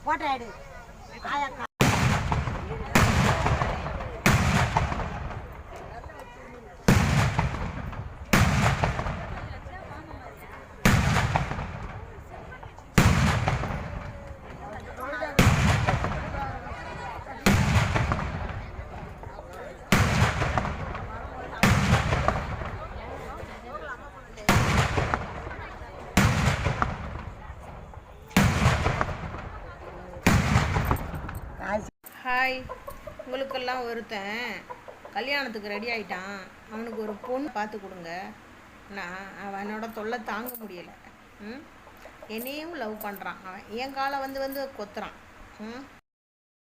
Photo எடு. Hi, உங்களுக்கெல்லாம் ஒருத்தன் கல்யாணத்துக்கு ரெடி ஆகிட்டான். அவனுக்கு ஒரு பொண்ணு பார்த்து கொடுங்க. நான் அவனோட தொல்லை தாங்க முடியலை. என்னையும் லவ் பண்ணுறான். அவன் என் காலை வந்து கொத்துறான்.